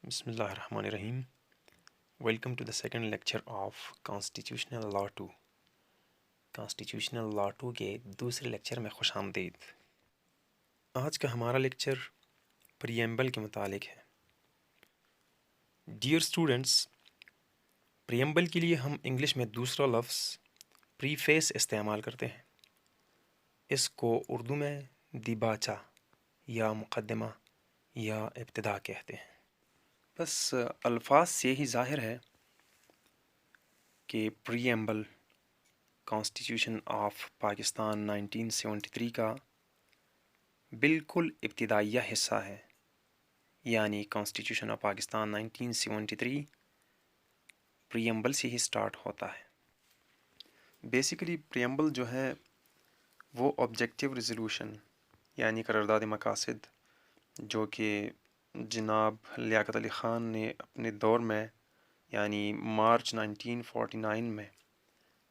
Bismillahirrahmanirrahim. Welcome to the second lecture of Constitutional Law 2. Constitutional Law 2 کے دوسرے lecture میں خوش آمدید. آج کا ہمارا لیکچر پریمبل کے متعلق ہے. ڈیئر اسٹوڈنٹس، پریمبل کے لیے ہم انگلش میں دوسرا لفظ پریفیس استعمال کرتے ہیں. اس کو اردو میں دیباچہ یا مقدمہ یا ابتدا کہتے ہیں. بس الفاظ سے ہی ظاہر ہے کہ پریمبل کانسٹیٹیوشن آف پاکستان 1973 کا بالکل ابتدائیہ حصہ ہے. یعنی کانسٹیٹیوشن آف پاکستان 1973 پریمبل سے ہی سٹارٹ ہوتا ہے. بیسیکلی پریمبل جو ہے وہ آبجیکٹیو ریزولوشن یعنی قرارداد مقاصد جو کہ جناب لیاقت علی خان نے اپنے دور میں یعنی مارچ 1949 میں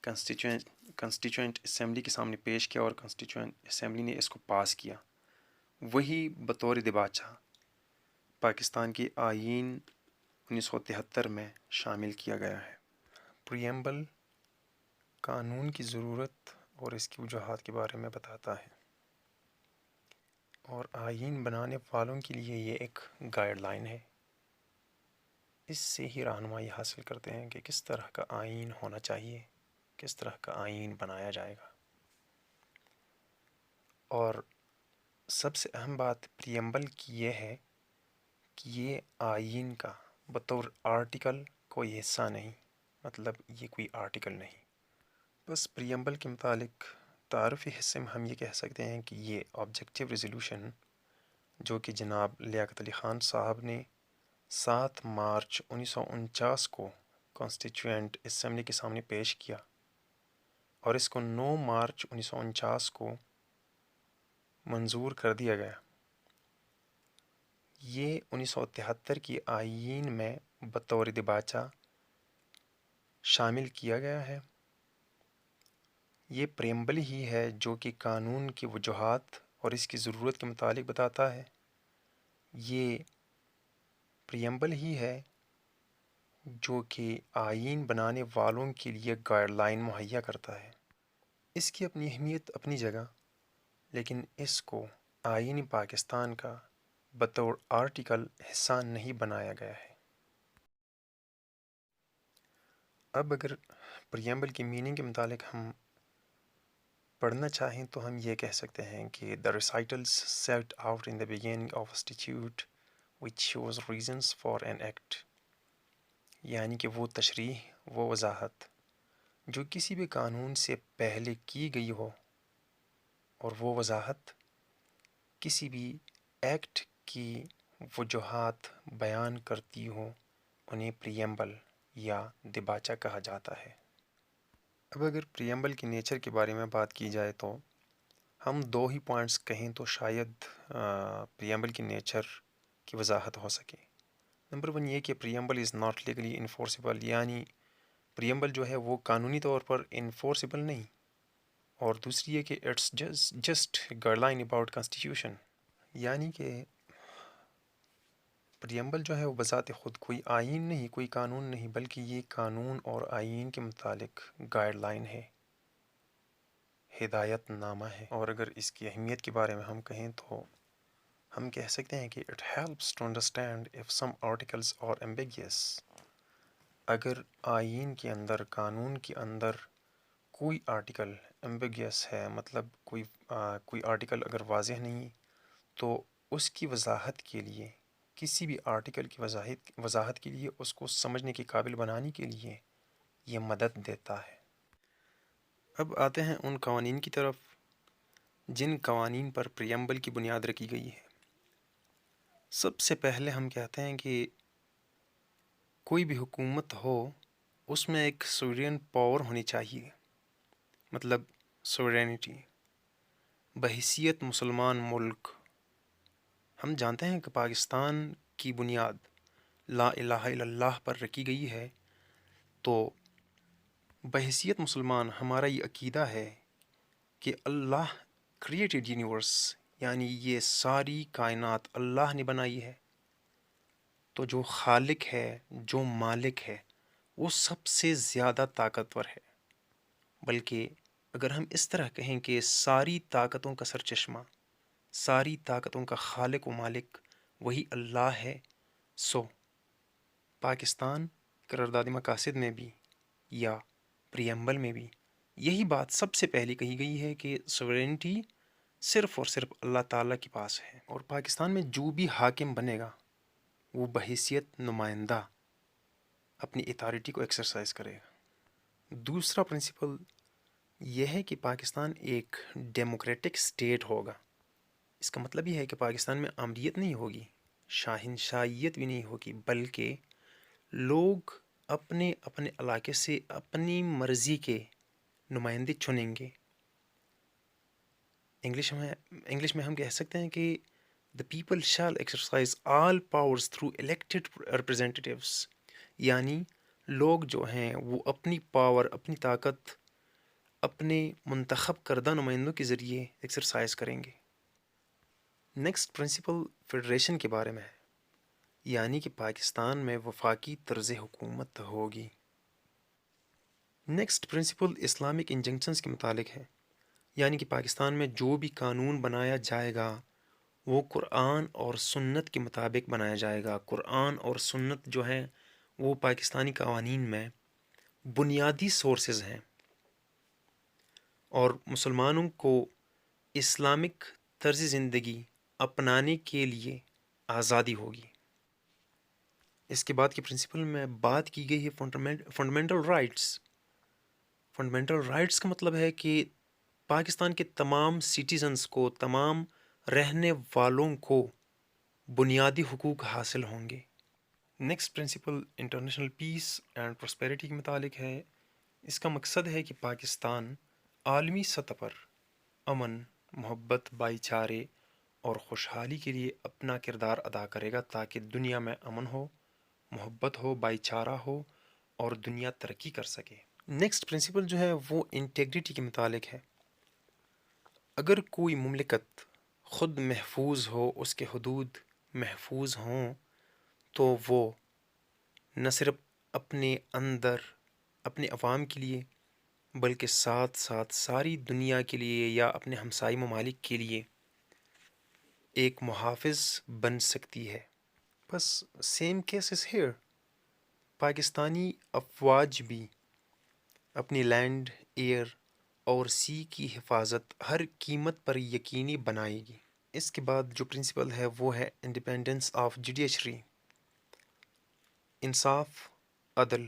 کنسٹیچوئنٹ اسمبلی کے سامنے پیش کیا اور کنسٹیچوئنٹ اسمبلی نے اس کو پاس کیا. وہی بطور دیباچہ پاکستان کی آئین 1973 میں شامل کیا گیا ہے. پریمبل قانون کی ضرورت اور اس کی وجوہات کے بارے میں بتاتا ہے اور آئین بنانے والوں کے لیے یہ ایک گائیڈ لائن ہے. اس سے ہی رہنمائی حاصل کرتے ہیں کہ کس طرح کا آئین ہونا چاہیے، کس طرح کا آئین بنایا جائے گا. اور سب سے اہم بات پریمبل کی یہ ہے کہ یہ آئین کا بطور آرٹیکل کوئی حصہ نہیں، مطلب یہ کوئی آرٹیکل نہیں. بس پریمبل کے متعلق تعارفی حصے میں ہم یہ کہہ سکتے ہیں کہ یہ آبجیکٹیو ریزولوشن جو کہ جناب لیاقت علی خان صاحب نے 7 مارچ 1949 کو کانسٹیچوئنٹ اسمبلی کے سامنے پیش کیا اور اس کو 9 مارچ 1949 کو منظور کر دیا گیا. یہ 1973 کی آئین میں بطور دیباچہ شامل کیا گیا ہے. یہ پریمبل ہی ہے جو کہ قانون کی وجوہات اور اس کی ضرورت کے متعلق بتاتا ہے. یہ پریمبل ہی ہے جو کہ آئین بنانے والوں کے لیے گائیڈ لائن مہیا کرتا ہے. اس کی اپنی اہمیت اپنی جگہ، لیکن اس کو آئین پاکستان کا بطور آرٹیکل حصہ نہیں بنایا گیا ہے. اب اگر پریمبل کی میننگ کے متعلق ہم پڑھنا چاہیں تو ہم یہ کہہ سکتے ہیں کہ the recitals set out in the beginning of a statute which shows reasons for an act، یعنی کہ وہ تشریح، وہ وضاحت جو کسی بھی قانون سے پہلے کی گئی ہو اور وہ وضاحت کسی بھی ایکٹ کی وجوہات بیان کرتی ہو، انہیں پریمبل یا دیباچہ کہا جاتا ہے. اب اگر پریمبل کے نیچر کے بارے میں بات کی جائے تو ہم 2 ہی پوائنٹس کہیں تو شاید پریمبل کی نیچر کی وضاحت ہو سکے. نمبر 1 یہ کہ پریمبل از ناٹ لیگلی انفورسیبل، یعنی پریمبل جو ہے وہ قانونی طور پر انفورسیبل نہیں. اور دوسری یہ کہ it's just guideline about constitution, یعنی کہ پریمبل جو ہے وہ بذات خود کوئی آئین نہیں، کوئی قانون نہیں، بلکہ یہ قانون اور آئین کے متعلق گائیڈ لائن ہے، ہدایت نامہ ہے. اور اگر اس کی اہمیت کے بارے میں ہم کہیں تو ہم کہہ سکتے ہیں کہ it helps to understand if some articles are ambiguous. اگر آئین کے اندر، قانون کے اندر کوئی آرٹیکل ایمبیگیس ہے، مطلب کوئی آرٹیکل اگر واضح نہیں، تو اس کی وضاحت کے لیے، کسی بھی آرٹیکل کی وضاحت کے لیے، اس کو سمجھنے کے قابل بنانے کے لیے یہ مدد دیتا ہے. اب آتے ہیں ان قوانین کی طرف جن قوانین پر پریمبل کی بنیاد رکھی گئی ہے. سب سے پہلے ہم کہتے ہیں کہ کوئی بھی حکومت ہو اس میں ایک سوورین پاور ہونی چاہیے، مطلب سوورینٹی بحیثیت مسلمان ملک. ہم جانتے ہیں کہ پاکستان کی بنیاد لا الہ الا اللہ پر رکھی گئی ہے، تو بحیثیت مسلمان ہمارا یہ عقیدہ ہے کہ اللہ کریٹڈ یونیورس، یعنی یہ ساری کائنات اللہ نے بنائی ہے. تو جو خالق ہے، جو مالک ہے، وہ سب سے زیادہ طاقتور ہے۔ بلکہ اگر ہم اس طرح کہیں کہ ساری طاقتوں کا سرچشمہ، ساری طاقتوں کا خالق و مالک وہی اللہ ہے، سو پاکستان قرارداد مقاصد میں بھی یا پریمبل میں بھی یہی بات سب سے پہلی کہی گئی ہے کہ سوورینٹی صرف اور صرف اللہ تعالیٰ کے پاس ہے، اور پاکستان میں جو بھی حاکم بنے گا وہ بحیثیت نمائندہ اپنی اتھارٹی کو ایکسرسائز کرے گا۔ دوسرا پرنسپل یہ ہے کہ پاکستان ایک ڈیموکریٹک سٹیٹ ہوگا۔ اس کا مطلب یہ ہے کہ پاکستان میں آمریت نہیں ہوگی، شاہنشاہیت بھی نہیں ہوگی، بلکہ لوگ اپنے اپنے علاقے سے اپنی مرضی کے نمائندے چنیں گے۔ انگلش میں ہم کہہ سکتے ہیں کہ the people shall exercise all powers through elected representatives، یعنی لوگ جو ہیں وہ اپنی پاور، اپنی طاقت اپنے منتخب کردہ نمائندوں کے ذریعے ایکسرسائز کریں گے۔ نیکسٹ پرنسپل فیڈریشن کے بارے میں ہے، یعنی کہ پاکستان میں وفاقی طرز حکومت ہوگی۔ نیکسٹ پرنسپل اسلامک انجنکشنز کے متعلق ہے، یعنی کہ پاکستان میں جو بھی قانون بنایا جائے گا وہ قرآن اور سنت کے مطابق بنایا جائے گا۔ قرآن اور سنت جو ہیں وہ پاکستانی قوانین میں بنیادی سورسز ہیں، اور مسلمانوں کو اسلامک طرز زندگی اپنانے کے لیے آزادی ہوگی۔ اس کے بعد کی پرنسپل میں بات کی گئی ہے فنڈامنٹل رائٹس۔ فنڈامنٹل رائٹس کا مطلب ہے کہ پاکستان کے تمام سٹیزنز کو، تمام رہنے والوں کو بنیادی حقوق حاصل ہوں گے۔ Next principle international peace and prosperity کے متعلق ہے۔ اس کا مقصد ہے کہ پاکستان عالمی سطح پر امن، محبت، بھائی چارے اور خوشحالی کے لیے اپنا کردار ادا کرے گا، تاکہ دنیا میں امن ہو، محبت ہو، بھائی چارہ ہو اور دنیا ترقی کر سکے۔ نیکسٹ پرنسپل جو ہے وہ انٹیگریٹی کے متعلق ہے۔ اگر کوئی مملکت خود محفوظ ہو، اس کے حدود محفوظ ہوں، تو وہ نہ صرف اپنے اندر اپنے عوام کے لیے بلکہ ساتھ ساتھ ساری دنیا کے لیے یا اپنے ہمسائی ممالک کے لیے ایک محافظ بن سکتی ہے۔ بس same case is here, Pakistani افواج بھی اپنی لینڈ، ایئر اور سی کی حفاظت ہر قیمت پر یقینی بنائے گی۔ اس کے بعد جو پرنسپل ہے وہ ہے انڈیپینڈنس آف جوڈیشری۔ انصاف، عدل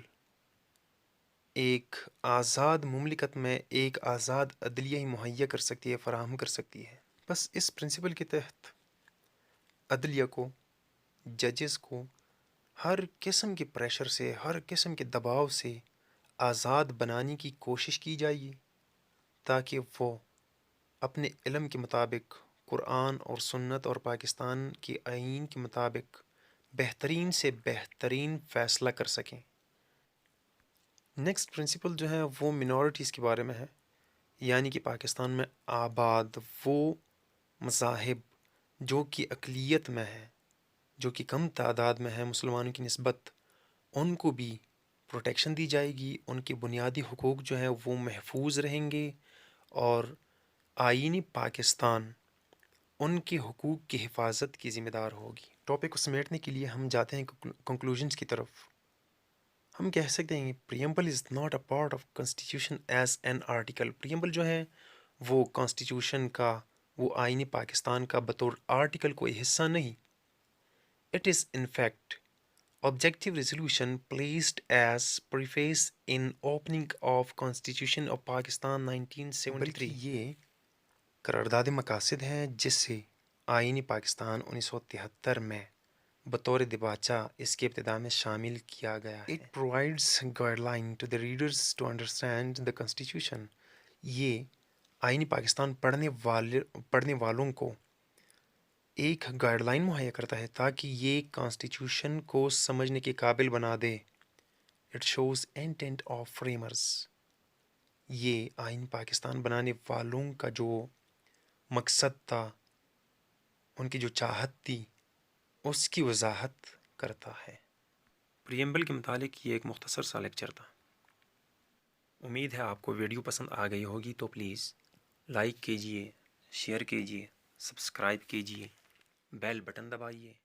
ایک آزاد مملکت میں ایک آزاد عدلیہ ہی مہیا کر سکتی ہے، فراہم کر سکتی ہے۔ بس اس پرنسپل کے تحت عدلیہ کو، ججز کو ہر قسم کے پریشر سے، ہر قسم کے دباؤ سے آزاد بنانے کی کوشش کی جائے گی، تاکہ وہ اپنے علم کے مطابق قرآن اور سنت اور پاکستان کے آئین کے مطابق بہترین سے بہترین فیصلہ کر سکیں۔ نیکسٹ پرنسپل جو ہے وہ منورٹیز کے بارے میں ہے، یعنی کہ پاکستان میں آباد وہ مذاہب جو کہ اقلیت میں ہے، جو کہ کم تعداد میں ہے مسلمانوں کی نسبت، ان کو بھی پروٹیکشن دی جائے گی، ان کے بنیادی حقوق جو ہیں وہ محفوظ رہیں گے، اور آئینی پاکستان ان کے حقوق کی حفاظت کی ذمہ دار ہوگی۔ ٹاپک کو سمیٹنے کے لیے ہم جاتے ہیں کنکلوژنس کی طرف۔ ہم کہہ سکتے ہیں کہ preamble is not a part of constitution as an article. Preamble جو ہے وہ کانسٹیٹیوشن کا، وہ آئینی پاکستان کا بطور آرٹیکل کوئی حصہ نہیں۔ It is in fact objective resolution placed as preface in opening of Constitution of Pakistan 1973۔ بلکہ یہ قرارداد مقاصد ہے جس سے آئینی پاکستان 1973 میں بطور دیباچہ اس کے ابتدا میں شامل کیا گیا ہے۔ It provides guideline to the readers to understand the Constitution۔ یہ آئینی پاکستان پڑھنے والوں کو ایک گائیڈ لائن مہیا کرتا ہے تاکہ یہ کانسٹیٹیوشن کو سمجھنے کے قابل بنا دے۔ It shows intent of framers. یہ آئین پاکستان بنانے والوں کا جو مقصد تھا، ان کی جو چاہت تھی، اس کی وضاحت کرتا ہے۔ پریمبل کے متعلق یہ ایک مختصر سا لیکچر تھا۔ امید ہے آپ کو ویڈیو پسند آ گئی ہوگی، تو پلیز لائک کیجئے، شیئر کیجئے، سبسکرائب کیجئے، بیل بٹن دبائیے۔